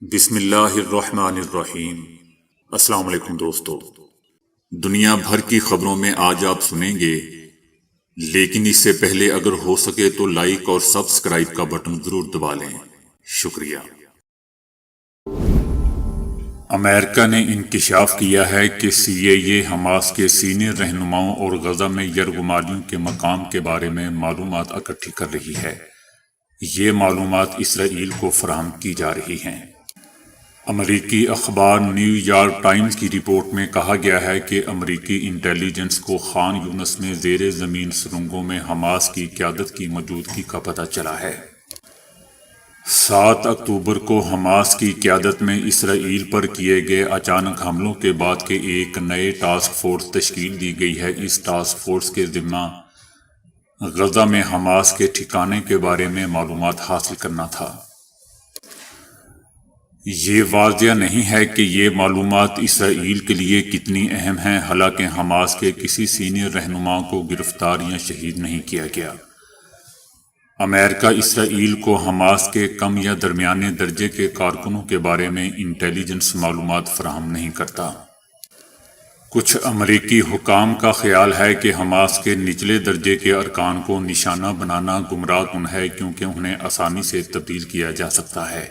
بسم اللہ الرحمن الرحیم۔ السلام علیکم دوستو، دنیا بھر کی خبروں میں آج آپ سنیں گے، لیکن اس سے پہلے اگر ہو سکے تو لائک اور سبسکرائب کا بٹن ضرور دبا لیں۔ شکریہ۔ امریکہ نے انکشاف کیا ہے کہ CIA حماس کے سینئر رہنماؤں اور غزہ میں یرغمالیوں کے مقام کے بارے میں معلومات اکٹھی کر رہی ہے۔ یہ معلومات اسرائیل کو فراہم کی جا رہی ہیں۔ امریکی اخبار نیو یارک ٹائمز کی رپورٹ میں کہا گیا ہے کہ امریکی انٹیلیجنس کو خان یونس میں زیر زمین سرنگوں میں حماس کی قیادت کی موجودگی کا پتہ چلا ہے۔ 7 اکتوبر کو حماس کی قیادت میں اسرائیل پر کیے گئے اچانک حملوں کے بعد کے ایک نئے ٹاسک فورس تشکیل دی گئی ہے۔ اس ٹاسک فورس کے ذمہ غزہ میں حماس کے ٹھکانے کے بارے میں معلومات حاصل کرنا تھا۔ یہ واضح نہیں ہے کہ یہ معلومات اسرائیل کے لیے کتنی اہم ہیں، حالانکہ حماس کے کسی سینئر رہنما کو گرفتار یا شہید نہیں کیا گیا۔ امریکہ اسرائیل کو حماس کے کم یا درمیانے درجے کے کارکنوں کے بارے میں انٹیلیجنس معلومات فراہم نہیں کرتا۔ کچھ امریکی حکام کا خیال ہے کہ حماس کے نچلے درجے کے ارکان کو نشانہ بنانا گمراہ کن ہے، کیونکہ انہیں آسانی سے تبدیل کیا جا سکتا ہے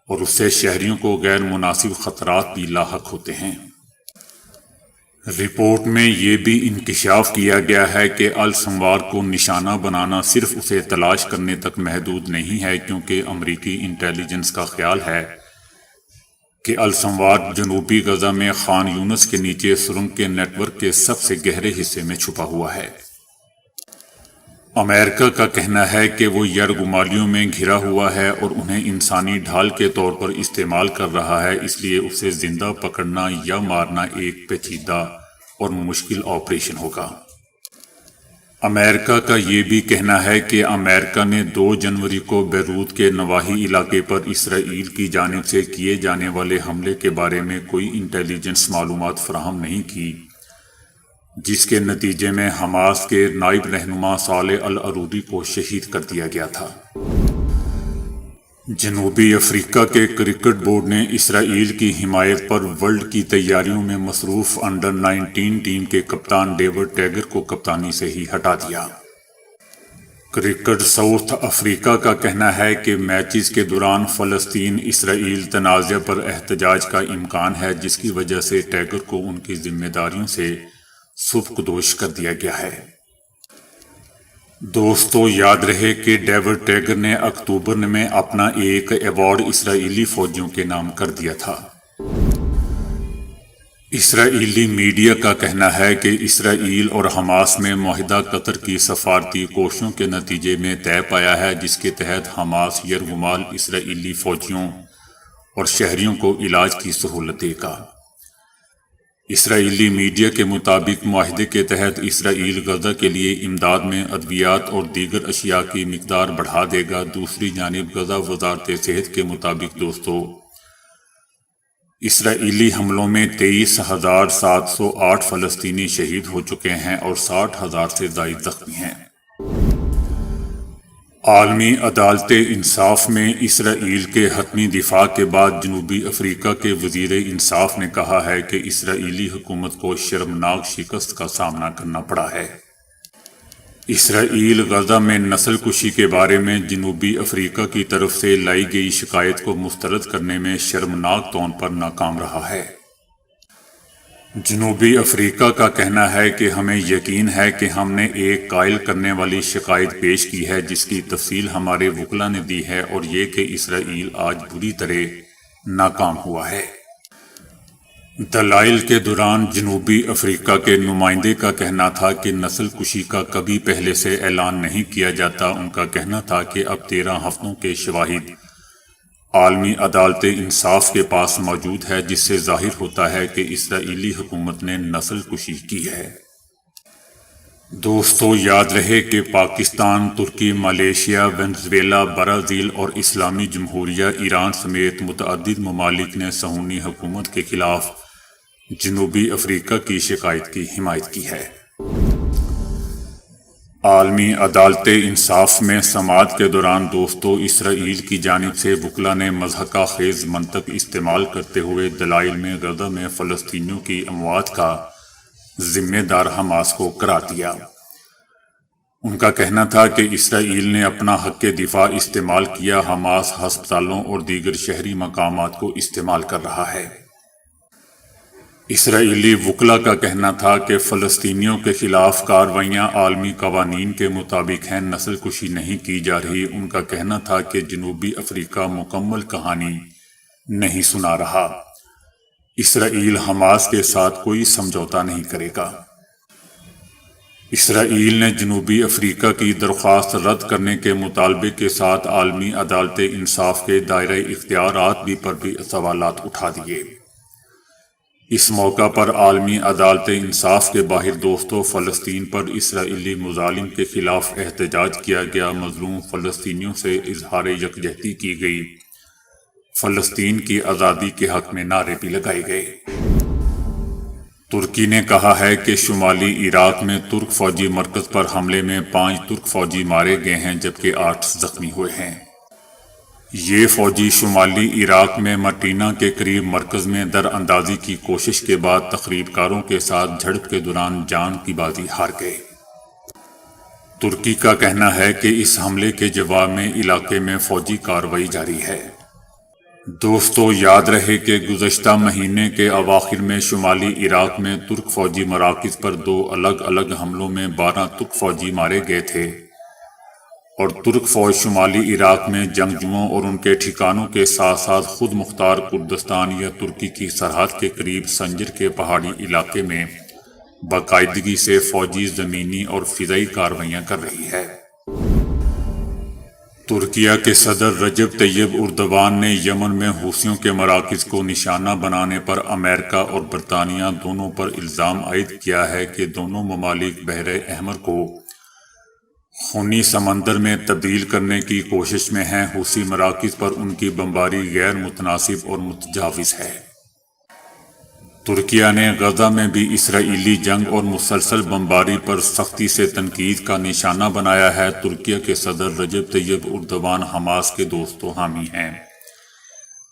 اور اس سے شہریوں کو غیر مناسب خطرات بھی لاحق ہوتے ہیں۔ رپورٹ میں یہ بھی انکشاف کیا گیا ہے کہ السنوار کو نشانہ بنانا صرف اسے تلاش کرنے تک محدود نہیں ہے، کیونکہ امریکی انٹیلیجنس کا خیال ہے کہ السنوار جنوبی غزہ میں خان یونس کے نیچے سرنگ کے نیٹ ورک کے سب سے گہرے حصے میں چھپا ہوا ہے۔ امریکہ کا کہنا ہے کہ وہ یرغمالیوں میں گھرا ہوا ہے اور انہیں انسانی ڈھال کے طور پر استعمال کر رہا ہے، اس لیے اسے زندہ پکڑنا یا مارنا ایک پیچیدہ اور مشکل آپریشن ہوگا۔ امریکہ کا یہ بھی کہنا ہے کہ امریکہ نے 2 جنوری کو بیروت کے نواحی علاقے پر اسرائیل کی جانب سے کیے جانے والے حملے کے بارے میں کوئی انٹیلیجنس معلومات فراہم نہیں کی، جس کے نتیجے میں حماس کے نائب رہنما صالح العروری کو شہید کر دیا گیا تھا۔ جنوبی افریقہ کے کرکٹ بورڈ نے اسرائیل کی حمایت پر ورلڈ کی تیاریوں میں مصروف انڈر-19 ٹیم کے کپتان ڈیوڈ ٹیگر کو کپتانی سے ہی ہٹا دیا۔ کرکٹ ساؤتھ افریقہ کا کہنا ہے کہ میچز کے دوران فلسطین اسرائیل تنازع پر احتجاج کا امکان ہے، جس کی وجہ سے ٹیگر کو ان کی ذمہ داریوں سے سبکدوش کر دیا گیا ہے۔ دوستو، یاد رہے کہ ڈیوڈ ٹیگر نے اکتوبر میں اپنا ایک ایوارڈ اسرائیلی فوجیوں کے نام کر دیا تھا۔ اسرائیلی میڈیا کا کہنا ہے کہ اسرائیل اور حماس میں معاہدہ قطر کی سفارتی کوششوں کے نتیجے میں طے پایا ہے، جس کے تحت حماس یرغمال اسرائیلی فوجیوں اور شہریوں کو علاج کی سہولت دے گا۔ اسرائیلی میڈیا کے مطابق معاہدے کے تحت اسرائیل غزہ کے لیے امداد میں ادویات اور دیگر اشیاء کی مقدار بڑھا دے گا۔ دوسری جانب غزہ وزارت صحت کے مطابق دوستو، اسرائیلی حملوں میں 23,708 فلسطینی شہید ہو چکے ہیں اور 60,000 سے زائد زخمی ہیں۔ عالمی عدالت انصاف میں اسرائیل کے حتمی دفاع کے بعد جنوبی افریقہ کے وزیر انصاف نے کہا ہے کہ اسرائیلی حکومت کو شرمناک شکست کا سامنا کرنا پڑا ہے۔ اسرائیل غزہ میں نسل کشی کے بارے میں جنوبی افریقہ کی طرف سے لائی گئی شکایت کو مسترد کرنے میں شرمناک طور پر ناکام رہا ہے۔ جنوبی افریقہ کا کہنا ہے کہ ہمیں یقین ہے کہ ہم نے ایک قائل کرنے والی شکایت پیش کی ہے، جس کی تفصیل ہمارے وکلا نے دی ہے، اور یہ کہ اسرائیل آج بری طرح ناکام ہوا ہے۔ دلائل کے دوران جنوبی افریقہ کے نمائندے کا کہنا تھا کہ نسل کشی کا کبھی پہلے سے اعلان نہیں کیا جاتا۔ ان کا کہنا تھا کہ اب 13 ہفتوں کے شواہد عالمی عدالت انصاف کے پاس موجود ہے، جس سے ظاہر ہوتا ہے کہ اسرائیلی حکومت نے نسل کشی کی ہے۔ دوستو، یاد رہے کہ پاکستان، ترکی، ملائیشیا، وینزویلا، برازیل اور اسلامی جمہوریہ ایران سمیت متعدد ممالک نے صہیونی حکومت کے خلاف جنوبی افریقہ کی شکایت کی حمایت کی ہے۔ عالمی عدالت انصاف میں سماعت کے دوران دوستو اسرائیل کی جانب سے وکلا نے مضحکہ خیز منطق استعمال کرتے ہوئے دلائل میں غزہ میں فلسطینیوں کی اموات کا ذمہ دار حماس کو قرار دیا۔ ان کا کہنا تھا کہ اسرائیل نے اپنا حق دفاع استعمال کیا، حماس ہسپتالوں اور دیگر شہری مقامات کو استعمال کر رہا ہے۔ اسرائیلی وکلا کا کہنا تھا کہ فلسطینیوں کے خلاف کارروائیاں عالمی قوانین کے مطابق ہیں، نسل کشی نہیں کی جا رہی۔ ان کا کہنا تھا کہ جنوبی افریقہ مکمل کہانی نہیں سنا رہا، اسرائیل حماس کے ساتھ کوئی سمجھوتا نہیں کرے گا۔ اسرائیل نے جنوبی افریقہ کی درخواست رد کرنے کے مطالبے کے ساتھ عالمی عدالت انصاف کے دائرہ اختیارات پر بھی سوالات اٹھا دیے۔ اس موقع پر عالمی عدالت انصاف کے باہر دوستو فلسطین پر اسرائیلی مظالم کے خلاف احتجاج کیا گیا، مظلوم فلسطینیوں سے اظہار یکجہتی کی گئی، فلسطین کی آزادی کے حق میں نعرے بھی لگائے گئے۔ ترکی نے کہا ہے کہ شمالی عراق میں ترک فوجی مرکز پر حملے میں 5 ترک فوجی مارے گئے ہیں جبکہ 8 زخمی ہوئے ہیں۔ یہ فوجی شمالی عراق میں مٹینا کے قریب مرکز میں در اندازی کی کوشش کے بعد تخریب کاروں کے ساتھ جھڑپ کے دوران جان کی بازی ہار گئے۔ ترکی کا کہنا ہے کہ اس حملے کے جواب میں علاقے میں فوجی کارروائی جاری ہے۔ دوستو یاد رہے کہ گزشتہ مہینے کے اواخر میں شمالی عراق میں ترک فوجی مراکز پر 2 الگ الگ حملوں میں 12 ترک فوجی مارے گئے تھے، اور ترک فوج شمالی عراق میں جنگجوؤں اور ان کے ٹھکانوں کے ساتھ ساتھ خود مختار کردستان یا ترکی کی سرحد کے قریب سنجر کے پہاڑی علاقے میں باقاعدگی سے فوجی زمینی اور فضائی کارروائیاں کر رہی ہے۔ ترکیہ کے صدر رجب طیب اردوان نے یمن میں حوثیوں کے مراکز کو نشانہ بنانے پر امریکہ اور برطانیہ دونوں پر الزام عائد کیا ہے کہ دونوں ممالک بحر احمر کو خونی سمندر میں تبدیل کرنے کی کوشش میں ہیں۔ حوثی مراکز پر ان کی بمباری غیر متناسب اور متجاوز ہے۔ ترکیہ نے غزہ میں بھی اسرائیلی جنگ اور مسلسل بمباری پر سختی سے تنقید کا نشانہ بنایا ہے۔ ترکیہ کے صدر رجب طیب اردوان حماس کے دوست و حامی ہیں،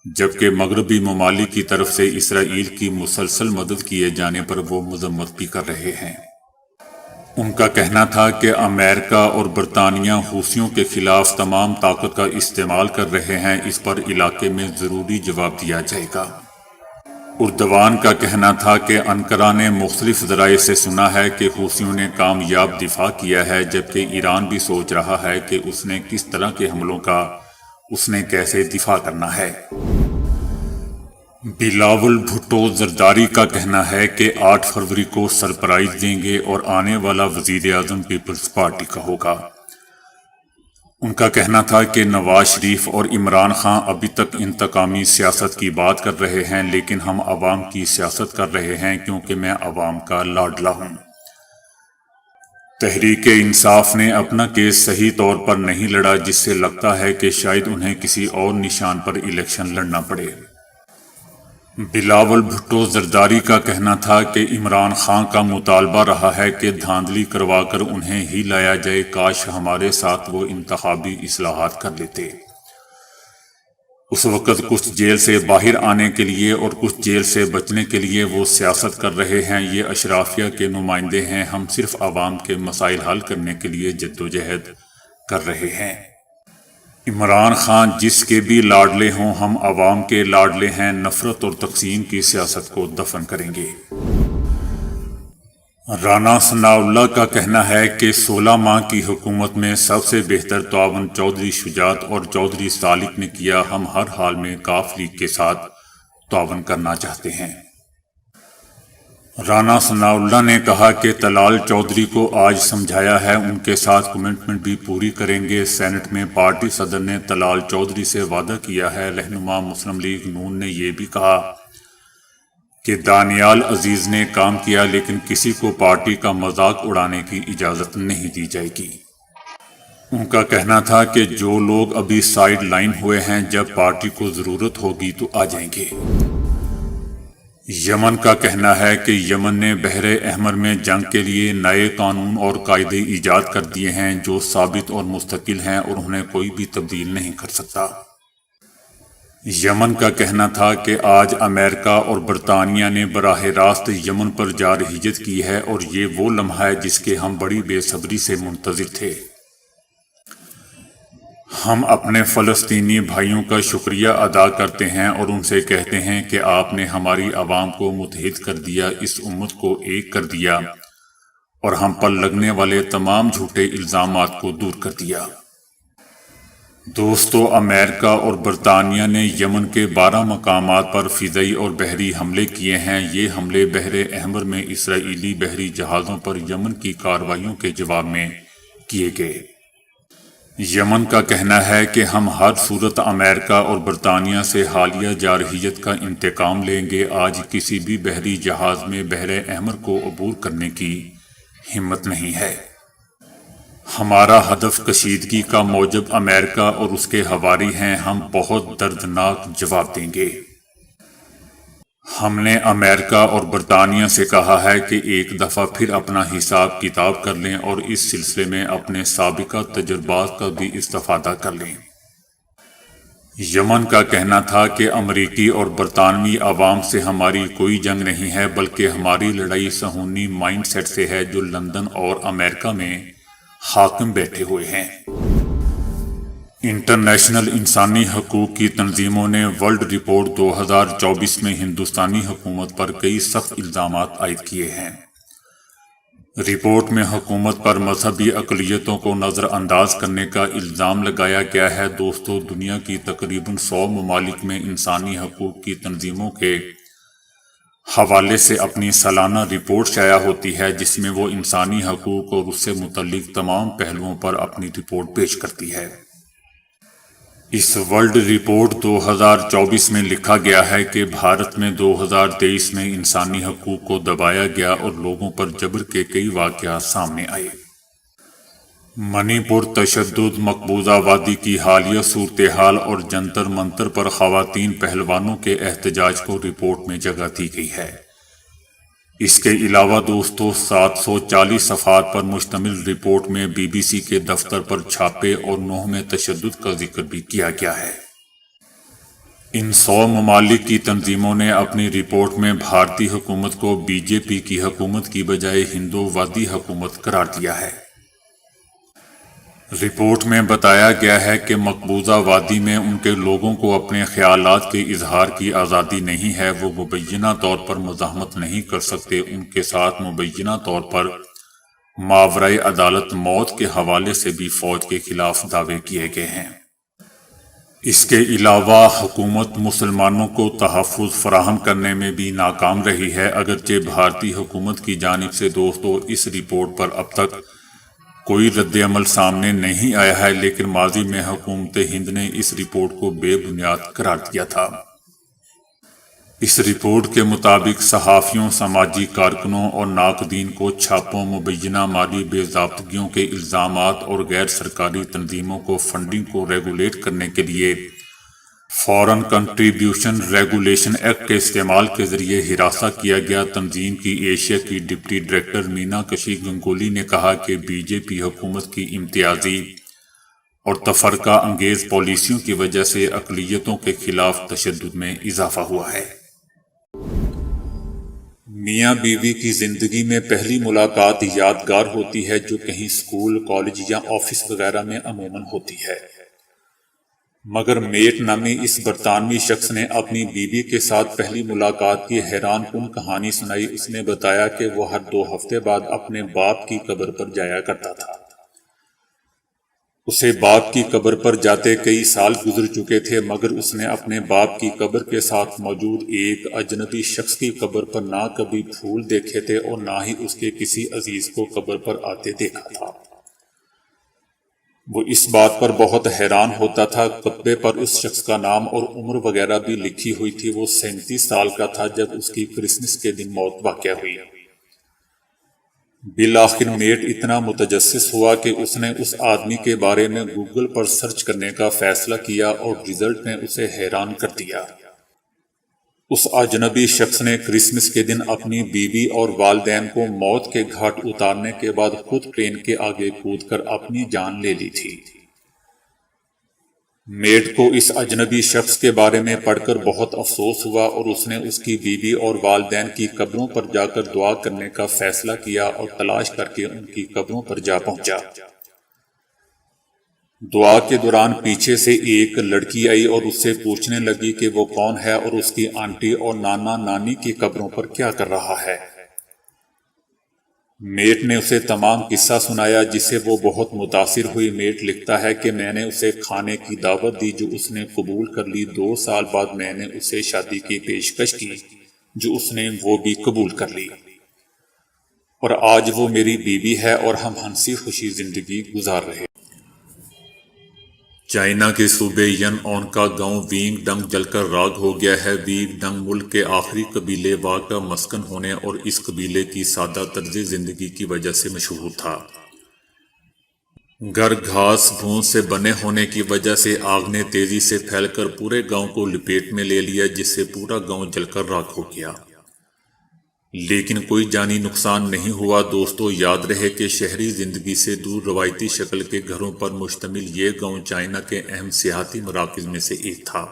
جبکہ مغربی ممالک کی طرف سے اسرائیل کی مسلسل مدد کیے جانے پر وہ مذمت بھی کر رہے ہیں۔ ان کا کہنا تھا کہ امریکہ اور برطانیہ حوثیوں کے خلاف تمام طاقت کا استعمال کر رہے ہیں، اس پر علاقے میں ضروری جواب دیا جائے گا۔ اردوان کا کہنا تھا کہ انقرہ نے مختلف ذرائع سے سنا ہے کہ حوثیوں نے کامیاب دفاع کیا ہے، جبکہ ایران بھی سوچ رہا ہے کہ اس نے کس طرح کے حملوں کا اس نے کیسے دفاع کرنا ہے۔ بلاول بھٹو زرداری کا کہنا ہے کہ 8 فروری کو سرپرائز دیں گے اور آنے والا وزیر اعظم پیپلز پارٹی کا ہوگا۔ ان کا کہنا تھا کہ نواز شریف اور عمران خان ابھی تک انتقامی سیاست کی بات کر رہے ہیں، لیکن ہم عوام کی سیاست کر رہے ہیں کیونکہ میں عوام کا لاڈلا ہوں۔ تحریک انصاف نے اپنا کیس صحیح طور پر نہیں لڑا، جس سے لگتا ہے کہ شاید انہیں کسی اور نشان پر الیکشن لڑنا پڑے۔ بلاول بھٹو زرداری کا کہنا تھا کہ عمران خان کا مطالبہ رہا ہے کہ دھاندلی کروا کر انہیں ہی لایا جائے، کاش ہمارے ساتھ وہ انتخابی اصلاحات کر لیتے۔ اس وقت کچھ جیل سے باہر آنے کے لیے اور کچھ جیل سے بچنے کے لیے وہ سیاست کر رہے ہیں۔ یہ اشرافیہ کے نمائندے ہیں، ہم صرف عوام کے مسائل حل کرنے کے لیے جدوجہد کر رہے ہیں۔ عمران خان جس کے بھی لاڈلے ہوں، ہم عوام کے لاڈلے ہیں، نفرت اور تقسیم کی سیاست کو دفن کریں گے۔ رانا ثناء اللہ کا کہنا ہے کہ 16 ماہ کی حکومت میں سب سے بہتر تعاون چودھری شجاعت اور چودھری سالک نے کیا، ہم ہر حال میں کاف لیگ کے ساتھ تعاون کرنا چاہتے ہیں۔ رانا ثناء اللہ نے کہا کہ طلال چودھری کو آج سمجھایا ہے، ان کے ساتھ کمٹمنٹ بھی پوری کریں گے۔ سینٹ میں پارٹی صدر نے طلال چودھری سے وعدہ کیا ہے۔ رہنما مسلم لیگ نون نے یہ بھی کہا کہ دانیال عزیز نے کام کیا، لیکن کسی کو پارٹی کا مذاق اڑانے کی اجازت نہیں دی جائے گی۔ ان کا کہنا تھا کہ جو لوگ ابھی سائیڈ لائن ہوئے ہیں، جب پارٹی کو ضرورت ہوگی تو آ جائیں گے۔ یمن کا کہنا ہے کہ یمن نے بحر احمر میں جنگ کے لیے نئے قانون اور قاعدے ایجاد کر دیے ہیں جو ثابت اور مستقل ہیں اور انہیں کوئی بھی تبدیل نہیں کر سکتا۔ یمن کا کہنا تھا کہ آج امریکہ اور برطانیہ نے براہ راست یمن پر جارحیت کی ہے اور یہ وہ لمحہ ہے جس کے ہم بڑی بے صبری سے منتظر تھے۔ ہم اپنے فلسطینی بھائیوں کا شکریہ ادا کرتے ہیں اور ان سے کہتے ہیں کہ آپ نے ہماری عوام کو متحد کر دیا، اس امت کو ایک کر دیا اور ہم پر لگنے والے تمام جھوٹے الزامات کو دور کر دیا۔ دوستو، امریکہ اور برطانیہ نے یمن کے 12 مقامات پر فضائی اور بحری حملے کیے ہیں۔ یہ حملے بحر احمر میں اسرائیلی بحری جہازوں پر یمن کی کارروائیوں کے جواب میں کیے گئے۔ یمن کا کہنا ہے کہ ہم ہر صورت امریکہ اور برطانیہ سے حالیہ جارحیت کا انتقام لیں گے۔ آج کسی بھی بحری جہاز میں بحر احمر کو عبور کرنے کی ہمت نہیں ہے۔ ہمارا ہدف کشیدگی کا موجب امریکہ اور اس کے ہواری ہیں۔ ہم بہت دردناک جواب دیں گے۔ ہم نے امریکہ اور برطانیہ سے کہا ہے کہ ایک دفعہ پھر اپنا حساب کتاب کر لیں اور اس سلسلے میں اپنے سابقہ تجربات کا بھی استفادہ کر لیں۔ یمن کا کہنا تھا کہ امریکی اور برطانوی عوام سے ہماری کوئی جنگ نہیں ہے، بلکہ ہماری لڑائی صہیونی مائنڈ سیٹ سے ہے جو لندن اور امریکہ میں حاکم بیٹھے ہوئے ہیں۔ انٹرنیشنل انسانی حقوق کی تنظیموں نے ورلڈ رپورٹ 2024 میں ہندوستانی حکومت پر کئی سخت الزامات عائد کیے ہیں۔ رپورٹ میں حکومت پر مذہبی اقلیتوں کو نظر انداز کرنے کا الزام لگایا گیا ہے۔ دوستو، دنیا کی تقریباً 100 ممالک میں انسانی حقوق کی تنظیموں کے حوالے سے اپنی سالانہ رپورٹ شائع ہوتی ہے جس میں وہ انسانی حقوق اور اس سے متعلق تمام پہلوؤں پر اپنی رپورٹ پیش کرتی ہے۔ اس ورلڈ رپورٹ 2024 میں لکھا گیا ہے کہ بھارت میں 2023 میں انسانی حقوق کو دبایا گیا اور لوگوں پر جبر کے کئی واقعات سامنے آئے۔ منی پور تشدد، مقبوضہ وادی کی حالیہ صورتحال اور جنتر منتر پر خواتین پہلوانوں کے احتجاج کو رپورٹ میں جگہ دی گئی ہے۔ اس کے علاوہ دوستو، 740 صفحات پر مشتمل رپورٹ میں بی بی سی کے دفتر پر چھاپے اور نوح میں تشدد کا ذکر بھی کیا گیا ہے۔ ان 100 ممالک کی تنظیموں نے اپنی رپورٹ میں بھارتی حکومت کو بی جے پی کی حکومت کی بجائے ہندو وادی حکومت قرار دیا ہے۔ رپورٹ میں بتایا گیا ہے کہ مقبوضہ وادی میں ان کے لوگوں کو اپنے خیالات کے اظہار کی آزادی نہیں ہے۔ وہ مبینہ طور پر مزاحمت نہیں کر سکتے۔ ان کے ساتھ مبینہ طور پر ماورائے عدالت موت کے حوالے سے بھی فوج کے خلاف دعوے کیے گئے ہیں۔ اس کے علاوہ حکومت مسلمانوں کو تحفظ فراہم کرنے میں بھی ناکام رہی ہے۔ اگرچہ بھارتی حکومت کی جانب سے دوستو اس رپورٹ پر اب تک کوئی رد عمل سامنے نہیں آیا ہے، لیکن ماضی میں حکومت ہند نے اس رپورٹ کو بے بنیاد قرار دیا تھا۔ اس رپورٹ کے مطابق صحافیوں، سماجی کارکنوں اور ناقدین کو چھاپوں، مبینہ مالی بے ضابطگیوں کے الزامات اور غیر سرکاری تنظیموں کو فنڈنگ کو ریگولیٹ کرنے کے لیے فارن کنٹریبیوشن ریگولیشن ایکٹ کے استعمال کے ذریعے ہراساں کیا گیا۔ تنظیم کی ایشیا کی ڈپٹی ڈائریکٹر میناکشی گنگولی نے کہا کہ بی جے پی حکومت کی امتیازی اور تفرقہ انگیز پالیسیوں کی وجہ سے اقلیتوں کے خلاف تشدد میں اضافہ ہوا ہے۔ میاں بیوی کی زندگی میں پہلی ملاقات یادگار ہوتی ہے جو کہیں اسکول، کالج یا آفس وغیرہ میں عموماً ہوتی ہے، مگر میٹ نامی اس برطانوی شخص نے اپنی بیوی کے ساتھ پہلی ملاقات کی حیران کن کہانی سنائی۔ اس نے بتایا کہ وہ ہر 2 ہفتے بعد اپنے باپ کی قبر پر جایا کرتا تھا۔ اسے باپ کی قبر پر جاتے کئی سال گزر چکے تھے، مگر اس نے اپنے باپ کی قبر کے ساتھ موجود ایک اجنبی شخص کی قبر پر نہ کبھی پھول دیکھے تھے اور نہ ہی اس کے کسی عزیز کو قبر پر آتے دیکھا تھا۔ وہ اس بات پر بہت حیران ہوتا تھا۔ خطبے پر اس شخص کا نام اور عمر وغیرہ بھی لکھی ہوئی تھی۔ وہ 37 سال کا تھا جب اس کی کرسمس کے دن موت واقع ہوئی۔ بالآخر میٹ اتنا متجسس ہوا کہ اس نے اس آدمی کے بارے میں گوگل پر سرچ کرنے کا فیصلہ کیا اور رزلٹ نے اسے حیران کر دیا۔ اس اجنبی شخص نے کرسمس کے دن اپنی بیوی اور والدین کو موت کے گھاٹ اتارنے کے بعد خود ٹرین کے آگے کود کر اپنی جان لے لی تھی۔ میٹ کو اس اجنبی شخص کے بارے میں پڑھ کر بہت افسوس ہوا اور اس نے اس کی بیوی اور والدین کی قبروں پر جا کر دعا کرنے کا فیصلہ کیا اور تلاش کر کے ان کی قبروں پر جا پہنچا۔ دعا کے دوران پیچھے سے ایک لڑکی آئی اور اس سے پوچھنے لگی کہ وہ کون ہے اور اس کی آنٹی اور نانا نانی کی قبروں پر کیا کر رہا ہے۔ میٹ نے اسے تمام قصہ سنایا جس سے وہ بہت متاثر ہوئی۔ میٹ لکھتا ہے کہ میں نے اسے کھانے کی دعوت دی جو اس نے قبول کر لی۔ 2 سال بعد میں نے اسے شادی کی پیشکش کی جو اس نے وہ بھی قبول کر لی، اور آج وہ میری بیوی ہے اور ہم ہنسی خوشی زندگی گزار رہے۔ چائنا کے صوبے ین اون کا گاؤں وینگ ڈنگ جل کر راکھ ہو گیا ہے۔ وینگ ڈنگ ملک کے آخری قبیلے وا کا مسکن ہونے اور اس قبیلے کی سادہ طرز زندگی کی وجہ سے مشہور تھا۔ گھر گھاس بھونس سے بنے ہونے کی وجہ سے آگ نے تیزی سے پھیل کر پورے گاؤں کو لپیٹ میں لے لیا جس سے پورا گاؤں جل کر راکھ ہو گیا، لیکن کوئی جانی نقصان نہیں ہوا۔ دوستو، یاد رہے کہ شہری زندگی سے دور روایتی شکل کے گھروں پر مشتمل یہ گاؤں چائنا کے اہم سیاحتی مراکز میں سے ایک تھا۔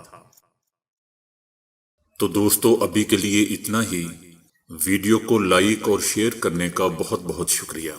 تو دوستو، ابھی کے لیے اتنا ہی۔ ویڈیو کو لائک اور شیئر کرنے کا بہت بہت شکریہ۔